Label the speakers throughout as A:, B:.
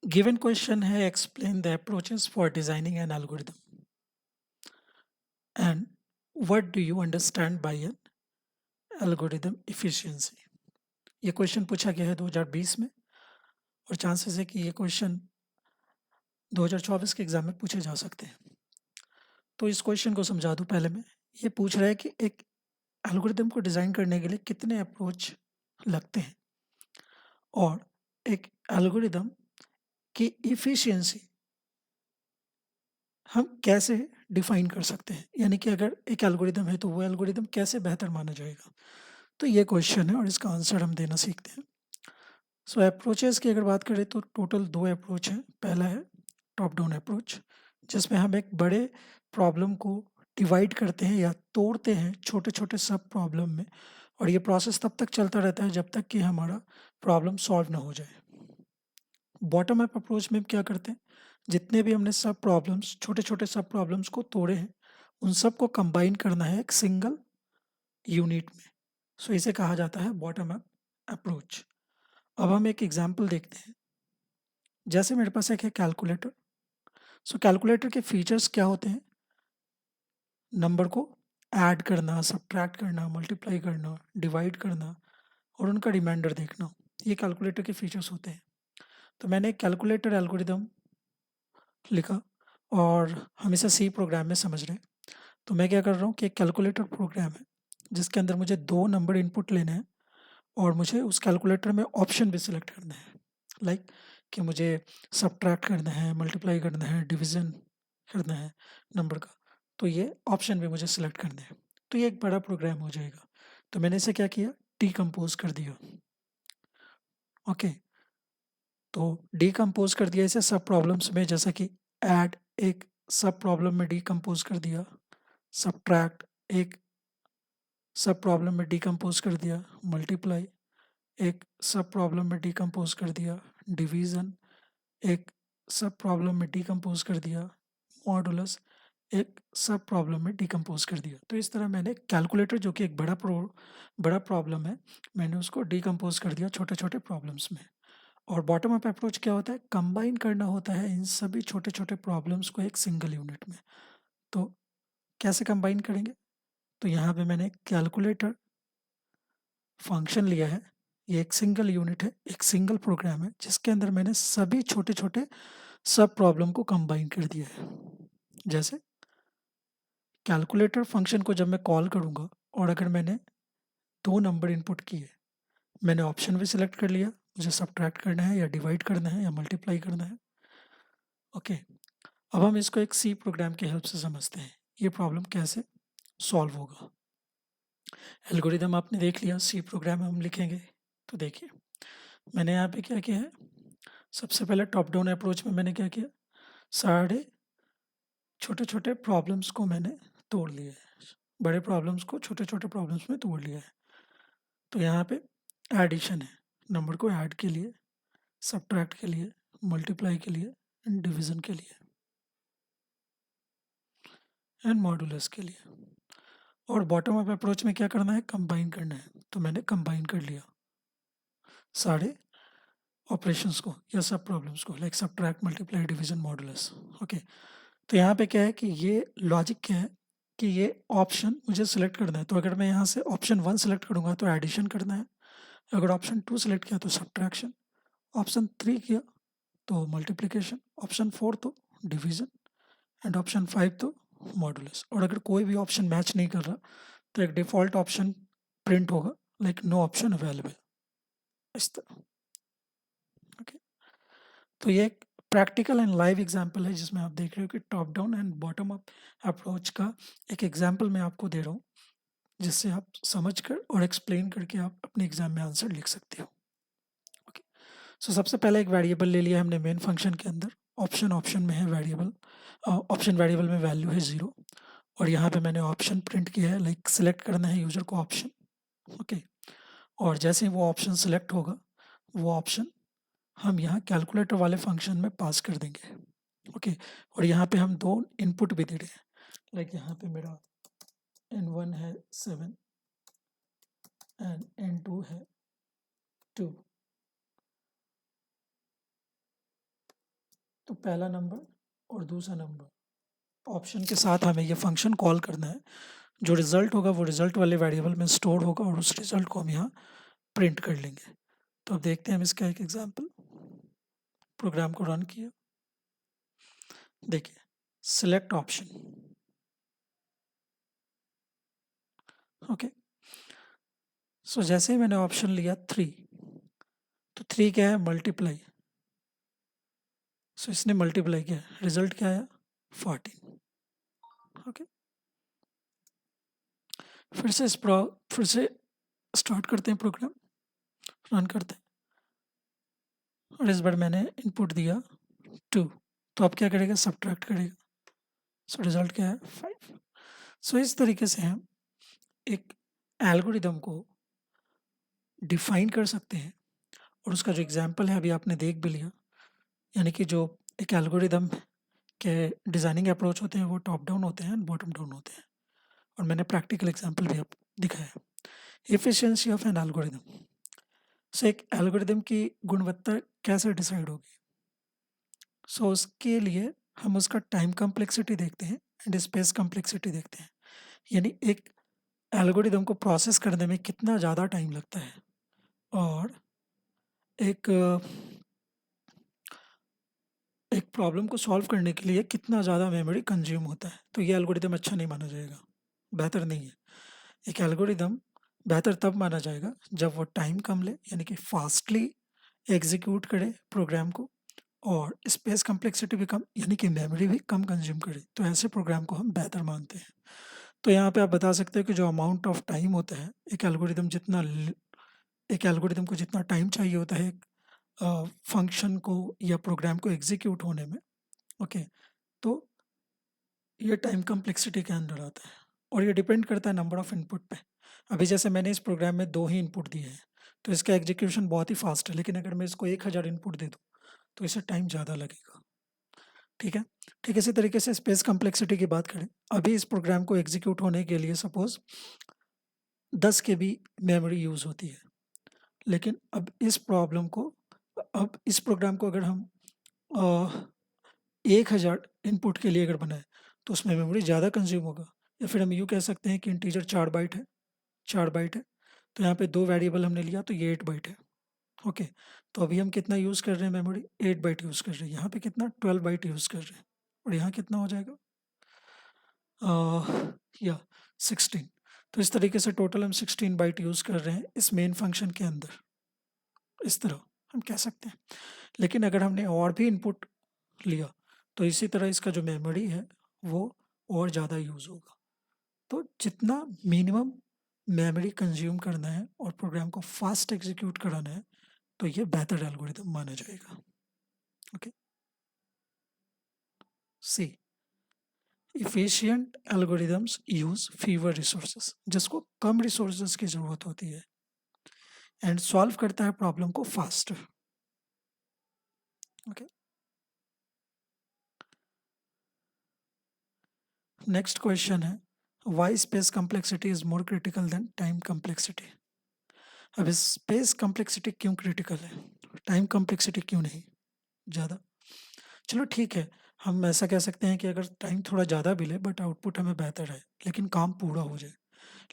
A: Given question है explain the approaches for designing N algorithm and what do you understand by N algorithm efficiency. ये question पूछा गया है 2020 में और चांसेस है कि ये क्वेश्चन 2024 के एग्जाम में पूछे जा सकते हैं। तो इस क्वेश्चन को समझा दूं पहले मैं। ये पूछ रहा है कि एक एल्गोरिदम को डिज़ाइन करने के लिए कितने अप्रोच लगते हैं और एक एल्गोरिदम की इफिशिएंसी हम कैसे डिफाइन कर सकते हैं, यानी कि अगर एक एल्गोरिदम है तो वो एल्गोरिदम कैसे बेहतर माना जाएगा। तो ये क्वेश्चन है और इसका आंसर हम देना सीखते हैं। सो अप्रोचेस की अगर बात करें तो टोटल 2 अप्रोच हैं। पहला है टॉप डाउन अप्रोच, जिसमें हम एक बड़े प्रॉब्लम को डिवाइड करते हैं या तोड़ते हैं छोटे छोटे सब प्रॉब्लम में, और ये प्रोसेस तब तक चलता रहता है जब तक कि हमारा प्रॉब्लम सॉल्व ना हो जाए। बॉटम अप अप्रोच में हम क्या करते हैं, जितने भी हमने सब प्रॉब्लम्स छोटे छोटे सब प्रॉब्लम्स को तोड़े हैं उन सब को कंबाइन करना है एक सिंगल यूनिट में। सो इसे कहा जाता है बॉटम अप अप्रोच। अब हम एक एग्जांपल देखते हैं। जैसे मेरे पास एक है कैलकुलेटर। सो कैलकुलेटर के फीचर्स क्या होते हैं, नंबर को ऐड करना, सब्ट्रैक्ट करना, मल्टीप्लाई करना, डिवाइड करना और उनका रिमाइंडर देखना, ये कैलकुलेटर के फीचर्स होते हैं। तो मैंने एक कैलकुलेटर एल्गोरिदम लिखा और हम इसे सी प्रोग्राम में समझ रहे हैं। तो मैं क्या कर रहा हूँ कि एक कैलकुलेटर प्रोग्राम है जिसके अंदर मुझे 2 नंबर इनपुट लेने हैं और मुझे उस कैलकुलेटर में ऑप्शन भी सिलेक्ट करना है। लाइक कि मुझे सब्ट्रैक्ट करना है, मल्टीप्लाई करना है, डिवीज़न करना है नंबर का, तो ये ऑप्शन भी मुझे सिलेक्ट करने हैं। तो ये एक बड़ा प्रोग्राम हो जाएगा। तो मैंने इसे क्या किया, डिकम्पोज़ कर दिया। ओके, तो डिकम्पोज़ कर दिया इसे सब प्रॉब्लम्स में, जैसा कि ऐड एक सब प्रॉब्लम में डिकम्पोज़ कर दिया, सब्ट्रैक्ट एक सब प्रॉब्लम में डिकम्पोज़ कर दिया, मल्टीप्लाई एक सब प्रॉब्लम में डिकम्पोज़ कर दिया, डिवीज़न एक सब प्रॉब्लम में डिकम्पोज़ कर दिया, मॉडुलस एक सब प्रॉब्लम में डिकम्पोज़ कर दिया। तो इस तरह मैंने कैलकुलेटर, जो कि एक बड़ा प्रॉब्लम है, मैंने उसको डिकम्पोज़ कर दिया छोटे-छोटे प्रॉब्लम्स में। और बॉटम अप अप्रोच क्या होता है, कंबाइन करना होता है इन सभी छोटे-छोटे प्रॉब्लम्स को एक सिंगल यूनिट में। तो कैसे कंबाइन करेंगे? तो यहाँ पे मैंने कैलकुलेटर फंक्शन लिया है। ये एक सिंगल यूनिट है, एक सिंगल प्रोग्राम है जिसके अंदर मैंने सभी छोटे-छोटे सब प्रॉब्लम को कंबाइन कर दिया है। जैसे कैलकुलेटर फंक्शन को जब मैं कॉल करूँगा और अगर मैंने 2 नंबर इनपुट किए, मैंने ऑप्शन भी सिलेक्ट कर लिया, मुझे सब्ट्रैक्ट करना है या डिवाइड करना है या मल्टीप्लाई करना है। ओके, अब हम इसको एक सी प्रोग्राम की हेल्प से समझते हैं, ये प्रॉब्लम कैसे सॉल्व होगा। एल्गोरिदम आपने देख लिया, सी प्रोग्राम हम लिखेंगे। तो देखिए, मैंने यहाँ पे क्या किया है, सबसे पहले टॉप डाउन अप्रोच में मैंने क्या किया, सारे छोटे-छोटे प्रॉब्लम्स को मैंने तोड़ लिया है। बड़े प्रॉब्लम्स को छोटे-छोटे प्रॉब्लम्स में तोड़ लिया है। तो यहाँ पे एडिशन है, नंबर को ऐड के लिए, सब्ट्रैक्ट के लिए, मल्टीप्लाई के लिए एंड डिवीज़न के लिए एंड मॉडुलस के लिए। और बॉटम अप अप्रोच में क्या करना है, कंबाइन करना है। तो मैंने कंबाइन कर लिया सारे ऑपरेशंस को या सब प्रॉब्लम्स को, like subtract, multiply, division, modulus. Okay, तो यहाँ पे क्या है कि ये लॉजिक क्या है कि ये ऑप्शन मुझे सिलेक्ट करना है। तो अगर मैं यहाँ से ऑप्शन 1 सिलेक्ट करूँगा तो एडिशन करना है, अगर ऑप्शन 2 सिलेक्ट किया तो सब्ट्रैक्शन, ऑप्शन 3 किया तो मल्टीप्लिकेशन, ऑप्शन 4 तो डिवीज़न एंड ऑप्शन 5 तो मॉडुलस। और अगर कोई भी ऑप्शन मैच नहीं कर रहा तो एक डिफ़ॉल्ट ऑप्शन प्रिंट होगा, लाइक नो ऑप्शन अवेलेबल, इस तरह। ओके, तो ये एक प्रैक्टिकल एंड लाइव एग्जांपल है जिसमें आप देख रहे हो कि top down and bottom up approach का एक एग्जांपल मैं आपको दे रहा हूँ, जिससे आप समझकर और एक्सप्लेन करके आप अपने एग्जाम में आंसर लिख सकते हो। ओके, सो सबसे पहले एक वेरिएबल ले लिया हमने मेन फंक्शन के अंदर। ऑप्शन में है वेरिएबल, ऑप्शन वेरिएबल में वैल्यू है 0 और यहाँ पे मैंने ऑप्शन प्रिंट किया है, लाइक सिलेक्ट करना है यूजर को ऑप्शन। ओके, और जैसे ही वो ऑप्शन सिलेक्ट होगा, वो ऑप्शन हम यहाँ कैलकुलेटर वाले फंक्शन में पास कर देंगे। ओके, और यहाँ पे हम 2 इनपुट भी दे रहे हैं, लाइक यहाँ पे मेरा n1 है 7 एंड n2 है 2। तो पहला नंबर और दूसरा नंबर ऑप्शन के साथ हमें ये फंक्शन कॉल करना है। जो रिजल्ट होगा वो रिजल्ट वाले वेरिएबल में स्टोर होगा और उस रिजल्ट को हम यहाँ प्रिंट कर लेंगे। तो अब देखते हैं हम इसका एक एग्जांपल। प्रोग्राम को रन किया, देखिए सिलेक्ट ऑप्शन, ओके। सो जैसे ही मैंने ऑप्शन लिया 3, तो 3 क्या है, मल्टीप्लाई। सो इसने मल्टीप्लाई किया, रिजल्ट क्या आया, 14, ओके। फिर से स्टार्ट करते हैं प्रोग्राम, रन करते हैं और इस बार मैंने इनपुट दिया 2, तो अब क्या करेगा, सब्ट्रैक्ट करेगा। सो रिजल्ट क्या है, 5। सो इस तरीके से हम एक एल्गोरिदम को डिफाइन कर सकते हैं और उसका जो एग्जांपल है अभी आपने देख भी लिया। यानी कि जो एक एल्गोरिदम के डिज़ाइनिंग अप्रोच होते हैं वो टॉप डाउन होते हैं, बॉटम डाउन होते हैं, और मैंने प्रैक्टिकल एग्जांपल भी आप दिखाया। एफिशिएंसी ऑफ एन एल्गोरिदम, सो एक एल्गोरिदम की गुणवत्ता कैसे डिसाइड होगी। सो उसके लिए हम उसका टाइम कम्प्लेक्सिटी देखते हैं एंड स्पेस कम्प्लेक्सिटी देखते हैं। यानी एक एल्गोरिदम को प्रोसेस करने में कितना ज़्यादा टाइम लगता है और एक एक प्रॉब्लम को सॉल्व करने के लिए कितना ज़्यादा मेमोरी कंज्यूम होता है। तो ये एल्गोरिदम अच्छा नहीं माना जाएगा, बेहतर नहीं है। एक एल्गोरिदम बेहतर तब माना जाएगा जब वो टाइम कम ले, यानी कि फास्टली एग्जीक्यूट करे प्रोग्राम को, और स्पेस कम्प्लेक्सिटी भी कम, यानी कि मेमोरी भी कम कंज्यूम करे। तो ऐसे प्रोग्राम को हम बेहतर मानते हैं। तो यहाँ पे आप बता सकते हो कि जो अमाउंट ऑफ टाइम होता है एक एल्गोरिदम को जितना टाइम चाहिए होता है फंक्शन को या प्रोग्राम को एग्जीक्यूट होने में, ओके, तो ये टाइम कम्प्लेक्सिटी के अंदर आता है और ये डिपेंड करता है नंबर ऑफ इनपुट पे। अभी जैसे मैंने इस प्रोग्राम में 2 ही इनपुट दिए हैं, तो इसका एग्जीक्यूशन बहुत ही फास्ट है, लेकिन अगर मैं इसको 1000 इनपुट दे दूँ तो इसे टाइम ज़्यादा लगेगा, ठीक है। ठीक इसी तरीके से स्पेस कम्प्लेक्सिटी की बात करें, अभी इस प्रोग्राम को एग्जीक्यूट होने के लिए सपोज 10 KB मेमोरी यूज़ होती है, लेकिन अब इस प्रोग्राम को अगर हम 1000 इनपुट के लिए अगर बनाए तो उसमें मेमोरी ज़्यादा कंज्यूम होगा। या फिर हम यूँ कह सकते हैं कि इंटीजर 4 बाइट है, 4 बाइट है, तो यहाँ पे 2 वेरिएबल हमने लिया तो ये 8 बाइट है, ओके। तो अभी हम कितना यूज़ कर रहे हैं मेमोरी, 8 बाइट यूज़ कर रहे हैं। यहाँ पे कितना, 12 बाइट यूज़ कर रहे हैं, और यहाँ कितना हो जाएगा या 16। तो इस तरीके से टोटल हम 16 बाइट यूज़ कर रहे हैं इस मेन फंक्शन के अंदर, इस तरह हम कह सकते हैं। लेकिन अगर हमने और भी इनपुट लिया तो इसी तरह इसका जो मेमोरी है वो और ज़्यादा यूज़ होगा। तो जितना मिनिमम मेमोरी कंज्यूम करना है और प्रोग्राम को फास्ट एग्जीक्यूट कराना है, तो ये बेहतर एल्गोरिदम माना जाएगा, okay. See, efficient algorithms use fewer resources, जिसको कम रिसोर्सेज की ज़रूरत होती है, एंड सॉल्व करता है प्रॉब्लम को फास्टर, ओके। नेक्स्ट क्वेश्चन है, why space complexity is more critical than time complexity. अब स्पेस कम्प्लेक्सिटी क्यों क्रिटिकल है, टाइम कम्प्लेक्सिटी क्यों नहीं ज़्यादा। चलो ठीक है, हम ऐसा कह सकते हैं कि अगर टाइम थोड़ा ज़्यादा भी ले बट आउटपुट हमें बेहतर है, लेकिन काम पूरा हो जाए।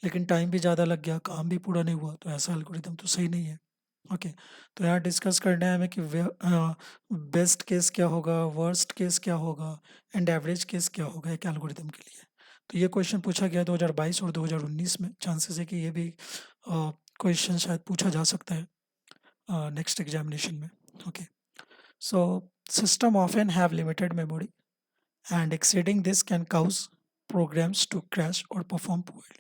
A: लेकिन टाइम भी ज़्यादा लग गया, काम भी पूरा नहीं हुआ, तो ऐसा एल्गोरिदम तो सही नहीं है, ओके। तो यहाँ डिस्कस करना है हमें कि बेस्ट केस क्या होगा, वर्स्ट केस क्या होगा, एंड एवरेज केस क्या होगा एक एल्गोरिदम के लिए। तो ये क्वेश्चन पूछा गया 2022 और 2019 में। चांसेस है कि ये भी क्वेश्चन शायद पूछा जा सकता है नेक्स्ट एग्जामिनेशन में, okay. So system often have limited memory and exceeding this can cause programs to crash or perform poorly.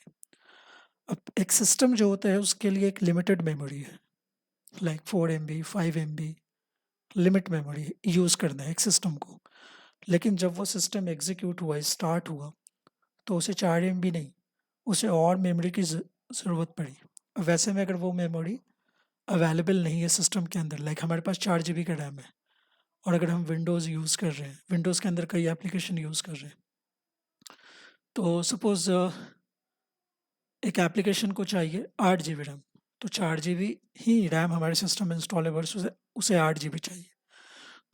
A: अब एक सिस्टम जो होता है उसके लिए एक लिमिटेड मेमोरी है, like 4 MB 5 MB limit memory use करना है एक सिस्टम को। लेकिन जब वो सिस्टम एग्जीक्यूट हुआ, स्टार्ट हुआ, तो उसे 4 MB नहीं, उसे और मेमोरी की ज़रूरत पड़ी। अब वैसे में अगर वो मेमोरी अवेलेबल नहीं है सिस्टम के अंदर, लाइक हमारे पास 4 GB का रैम है और अगर हम विंडोज़ यूज़ कर रहे हैं, विंडोज़ के अंदर कई एप्लीकेशन यूज़ कर रहे हैं, तो सपोज़ एक एप्लीकेशन को चाहिए 8 GB रैम, तो 4 GB ही रैम हमारे सिस्टम में इंस्टॉल है वर्सेस उसे 8 GB चाहिए।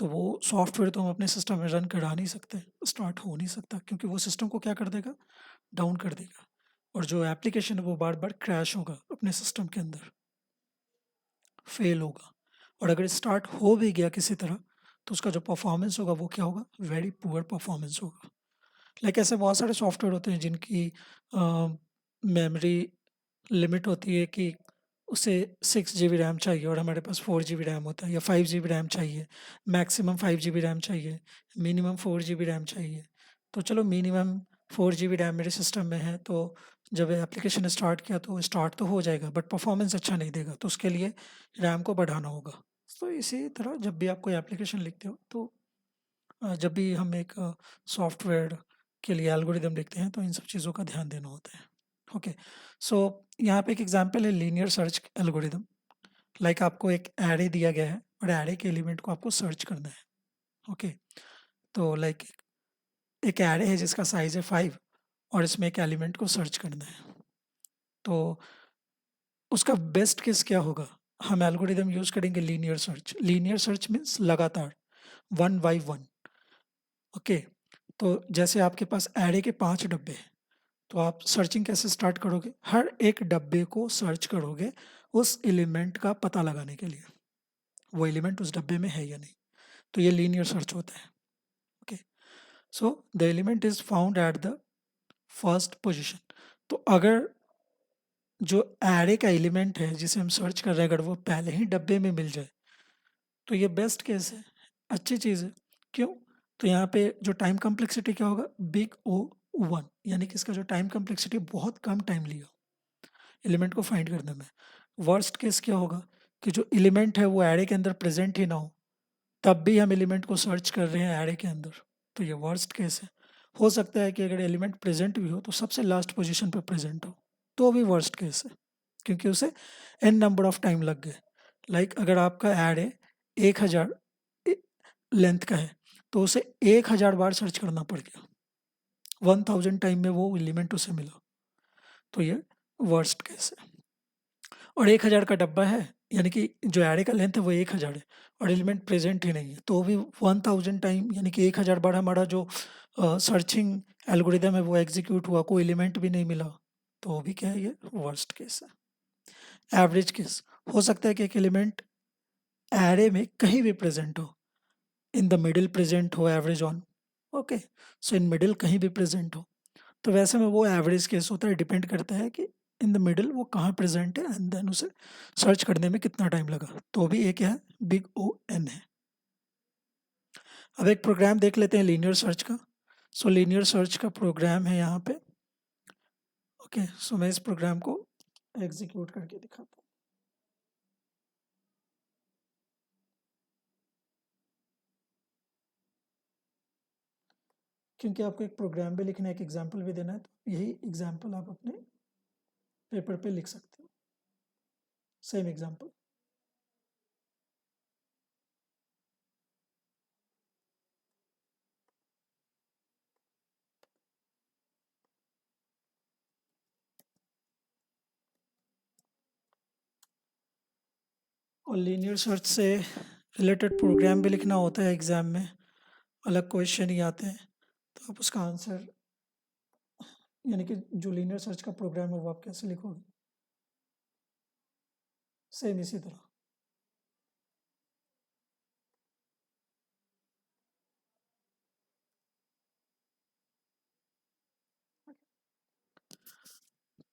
A: तो वो सॉफ्टवेयर तो हम अपने सिस्टम में रन करा नहीं सकते, स्टार्ट हो नहीं सकता, क्योंकि वो सिस्टम को क्या कर देगा, डाउन कर देगा, और जो एप्लीकेशन है वो बार बार क्रैश होगा अपने सिस्टम के अंदर, फेल होगा। और अगर स्टार्ट हो भी गया किसी तरह, तो उसका जो परफॉर्मेंस होगा वो क्या होगा, वेरी पुअर परफॉर्मेंस होगा। लाइक ऐसे बहुत सारे सॉफ्टवेयर होते हैं जिनकी मेमोरी लिमिट होती है कि उसे 6 GB रैम चाहिए और हमारे पास 4 GB रैम होता है, या 5 GB रैम चाहिए, मैक्सिमम 5 GB रैम चाहिए, मिनिमम 4 GB रैम चाहिए। तो चलो मिनिमम 4 GB रैम मेरे सिस्टम में है, तो जब एप्लीकेशन स्टार्ट किया तो स्टार्ट तो हो जाएगा, बट परफॉर्मेंस अच्छा नहीं देगा, तो उसके लिए रैम को बढ़ाना होगा। तो इसी तरह जब भी आप कोई एप्लीकेशन लिखते हो, तो जब भी हम एक सॉफ्टवेयर के लिए एल्गोरिदम लिखते हैं, तो इन सब चीज़ों का ध्यान देना होता है। ओके, सो यहाँ पे एक एग्जांपल है लीनियर सर्च एल्गोरिदम। लाइक आपको एक एरे दिया गया है और एरे के एलिमेंट को आपको सर्च करना है। ओके, तो लाइक एक एरे है जिसका साइज है 5 और इसमें एक एलिमेंट को सर्च करना है। तो उसका बेस्ट केस क्या होगा, हम एल्गोरिदम यूज़ करेंगे linear search. Linear search means लगातार 1 बाई 1। ओके, तो जैसे आपके पास एरे के 5 डब्बे हैं, तो आप सर्चिंग कैसे स्टार्ट करोगे, हर एक डब्बे को सर्च करोगे उस एलिमेंट का पता लगाने के लिए, वो एलिमेंट उस डब्बे में है या नहीं। तो ये लीनियर सर्च होता है। Okay, so the element is found at the first position. तो अगर जो एरे का एलिमेंट है जिसे हम सर्च कर रहे हैं, अगर वो पहले ही डब्बे में मिल जाए, तो ये बेस्ट केस है, अच्छी चीज़ है। क्यों? तो यहाँ पे जो टाइम कम्प्लेक्सिटी क्या होगा, बिग O1, यानी कि इसका जो टाइम कम्प्लेक्सिटी बहुत कम टाइम लिया एलिमेंट को फाइंड करने में। वर्स्ट केस क्या होगा कि जो एलिमेंट है वो एरे के अंदर प्रेजेंट ही ना हो, तब भी हम एलिमेंट को सर्च कर रहे हैं एरे के अंदर, तो ये वर्स्ट केस है। हो सकता है कि अगर एलिमेंट प्रेजेंट भी हो तो सबसे लास्ट पोजीशन पर प्रेजेंट हो, तो भी वर्स्ट केस है, क्योंकि उसे n नंबर ऑफ टाइम लग गए। लाइक अगर आपका एरे 1000 लेंथ का है, तो उसे 1000 बार सर्च करना पड़ गया, 1000 टाइम में वो एलिमेंट उसे मिला, तो ये वर्स्ट केस है। और 1000 का डब्बा है, यानी कि जो एरे का लेंथ है वो 1000 है और एलिमेंट प्रेजेंट ही नहीं है, तो भी 1000 टाइम, यानी कि 1000 बार हमारा जो सर्चिंग एल्गोरिदम है वो एग्जीक्यूट हुआ, कोई एलिमेंट भी नहीं मिला, तो भी क्या है, ये वर्स्ट केस है। एवरेज केस, हो सकता है कि एक एलिमेंट एरे में कहीं भी प्रेजेंट हो, इन द मिडिल प्रेजेंट हो, average on, okay, so in middle कहीं भी प्रेजेंट हो, तो वैसे में वो एवरेज केस होता है। डिपेंड करता है कि इन द मिडिल वो कहाँ प्रेजेंट है एंड देन उसे सर्च करने में कितना टाइम लगा, तो भी एक है बिग O(n) है। अब एक प्रोग्राम देख लेते हैं लीनियर सर्च का। सो लीनियर सर्च का प्रोग्राम है यहाँ पे। ओके, सो मैं इस प्रोग्राम को एग्जीक्यूट करके दिखाता हूँ। क्योंकि आपको एक प्रोग्राम भी लिखना है, एक एग्जाम्पल भी देना है, तो यही एग्जाम्पल आप अपने पेपर पे लिख सकते हो, सेम एग्जाम्पल। और लीनियर सर्च से रिलेटेड प्रोग्राम भी लिखना होता है एग्ज़ाम में, अलग क्वेश्चन ही आते हैं, तो आप उसका आंसर, यानी कि जो लीनियर सर्च का प्रोग्राम है वो आप कैसे लिखोगे, सेम इसी तरह।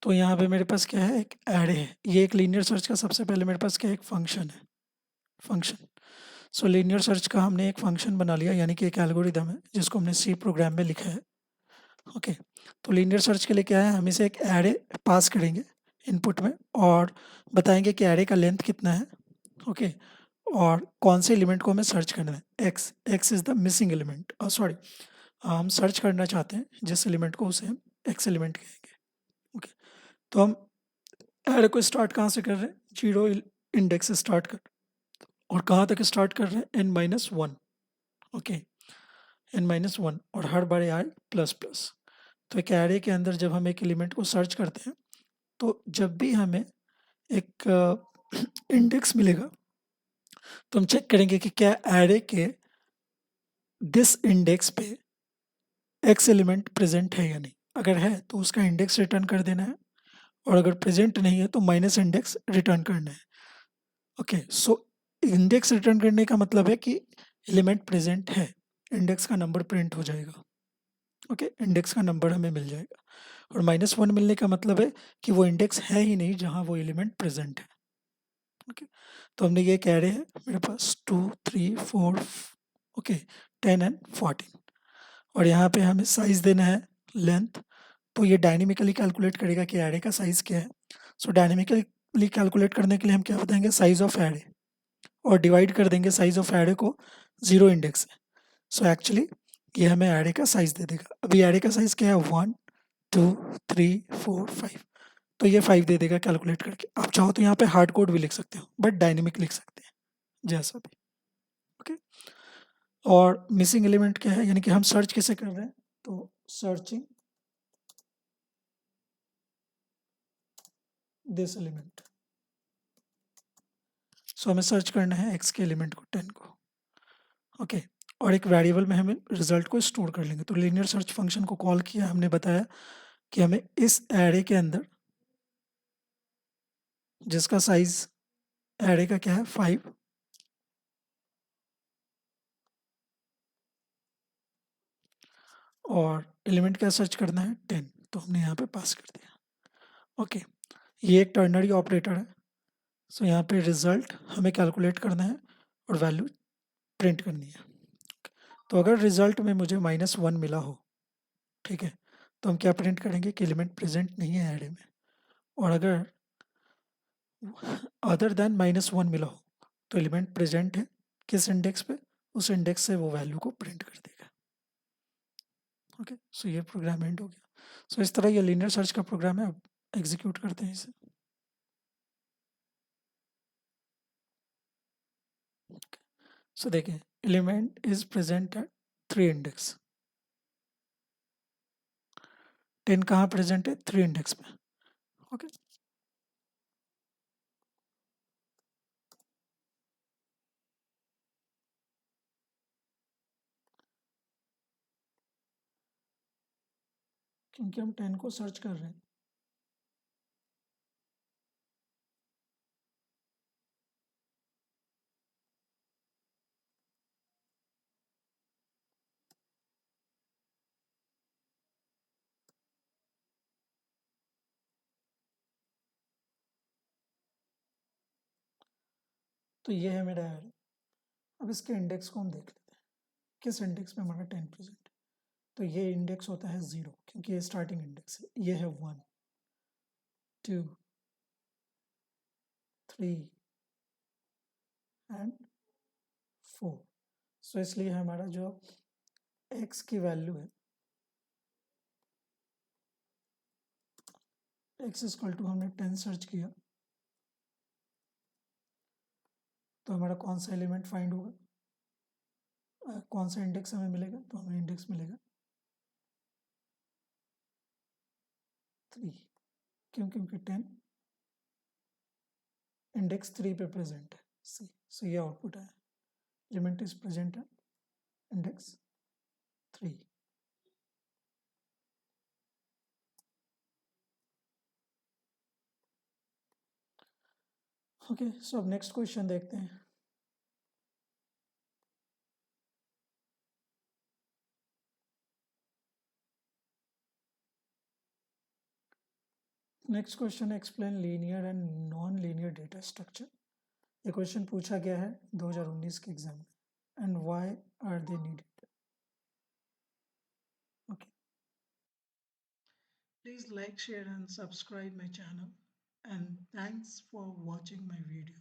A: तो यहाँ पे मेरे पास क्या है, एक एरे है, ये एक लीनियर सर्च का सबसे पहले मेरे पास क्या है, एक फंक्शन है, फंक्शन। सो लीनियर सर्च का हमने एक फंक्शन बना लिया, यानी कि एक एल्गोरिदम है जिसको हमने सी प्रोग्राम में लिखा है। ओके, तो लीनियर सर्च के लिए क्या है, हम इसे एक एरे पास करेंगे इनपुट में और बताएंगे कि एरे का लेंथ कितना है। ओके, और कौन से एलिमेंट को हमें सर्च करना है, x, x is the missing element, sorry, हम सर्च करना चाहते हैं जिस एलिमेंट को, उसे हम एक्स एलिमेंट कहेंगे। ओके, तो हम एरे को स्टार्ट कहाँ से कर रहे हैं, जीरो इंडेक्स से स्टार्ट कर, और कहाँ तक स्टार्ट कर रहे हैं, n-1। ओके, n-1, और हर बार आई प्लस प्लस। तो एक एरे के अंदर जब हम एक एलिमेंट को सर्च करते हैं, तो जब भी हमें एक इंडेक्स मिलेगा, तो हम चेक करेंगे कि क्या एरे के दिस इंडेक्स पे एक्स एलिमेंट प्रेजेंट है या नहीं। अगर है तो उसका इंडेक्स रिटर्न कर देना है, और अगर प्रेजेंट नहीं है तो माइनस इंडेक्स रिटर्न करना है। ओके, सो इंडेक्स रिटर्न करने का मतलब है कि एलिमेंट प्रेजेंट है, इंडेक्स का नंबर प्रिंट हो जाएगा। ओके, इंडेक्स का नंबर हमें मिल जाएगा। और -1 मिलने का मतलब है कि वो इंडेक्स है ही नहीं जहाँ वो एलिमेंट प्रेजेंट है। ओके, तो हमने ये कह रहे हैं मेरे पास 2 3 4 ओके 10 एंड 14, और यहाँ पे हमें साइज देना है लेंथ। तो ये डायनेमिकली कैलकुलेट करेगा कि एरे का साइज क्या है। सो डायनेमिकली कैलकुलेट करने के लिए हम क्या बताएंगे, साइज ऑफ एरे, और डिवाइड कर देंगे साइज ऑफ एरे को 0 इंडेक्स से। सो एक्चुअली ये हमें एरे का साइज दे देगा। अभी एरे का साइज क्या है, 1 2 3 4 5, तो ये 5 दे देगा कैलकुलेट करके। आप चाहो तो यहाँ पे हार्ड कोड भी लिख सकते हो, बट डायनेमिक लिख सकते हैं जैसा भी। ओके, और मिसिंग एलिमेंट क्या है, यानी कि हम सर्च कैसे कर रहे हैं, तो सर्चिंग दिस एलिमेंट। सो हमें सर्च करना है एक्स के एलिमेंट को, 10 को। ओके, और एक वेरिएबल में हमें रिजल्ट को स्टोर कर लेंगे। तो लीनियर सर्च फंक्शन को कॉल किया, हमने बताया कि हमें इस एरे के अंदर, जिसका साइज एरे का क्या है 5, और एलिमेंट क्या सर्च करना है 10, तो हमने यहाँ पे पास कर दिया। ओके, ये एक टर्नरी ऑपरेटर है। सो यहाँ पे रिजल्ट हमें कैलकुलेट करना है और वैल्यू प्रिंट करनी है। तो अगर रिजल्ट में मुझे -1 मिला हो, ठीक है, तो हम क्या प्रिंट करेंगे कि एलिमेंट प्रेजेंट नहीं है एरे में। और अगर अदर देन -1 मिला हो तो एलिमेंट प्रेजेंट है किस इंडेक्स पे, उस इंडेक्स से वो वैल्यू को प्रिंट कर देगा। ओके, सो ये प्रोग्राम एंड हो गया। सो इस तरह ये लीनियर सर्च का प्रोग्राम है। अब एग्जीक्यूट करते हैं इसे। सो देखिए, element is present at 3 index. 10 कहाँ प्रेजेंट है, 3 इंडेक्स में। ओके, क्योंकि हम 10 को सर्च कर रहे हैं। तो ये है मेरा एरे। अब इसके इंडेक्स को हम देख लेते हैं, किस इंडेक्स में हमारा 10 प्रेजेंट है। तो ये इंडेक्स होता है 0, क्योंकि ये स्टार्टिंग इंडेक्स है। ये है 1 2 3 एंड 4। सो इसलिए हमारा जो x की वैल्यू है, x इक्वल टू, हमने 10 सर्च किया, तो हमारा कौन सा एलिमेंट फाइंड होगा, कौन सा इंडेक्स हमें मिलेगा, तो हमें इंडेक्स मिलेगा 3। क्यों, क्योंकि 10 इंडेक्स 3 पे प्रेजेंट है। सी, सो ये आउटपुट है, एलिमेंट इज प्रेजेंट है इंडेक्स 3। ओके, सो अब नेक्स्ट क्वेश्चन देखते हैं। Next question, explain linear and non linear data structure. ये क्वेश्चन पूछा गया है 2019 के एग्जाम में, and why are they needed. Okay, please like, share and subscribe my channel, and thanks for watching my video.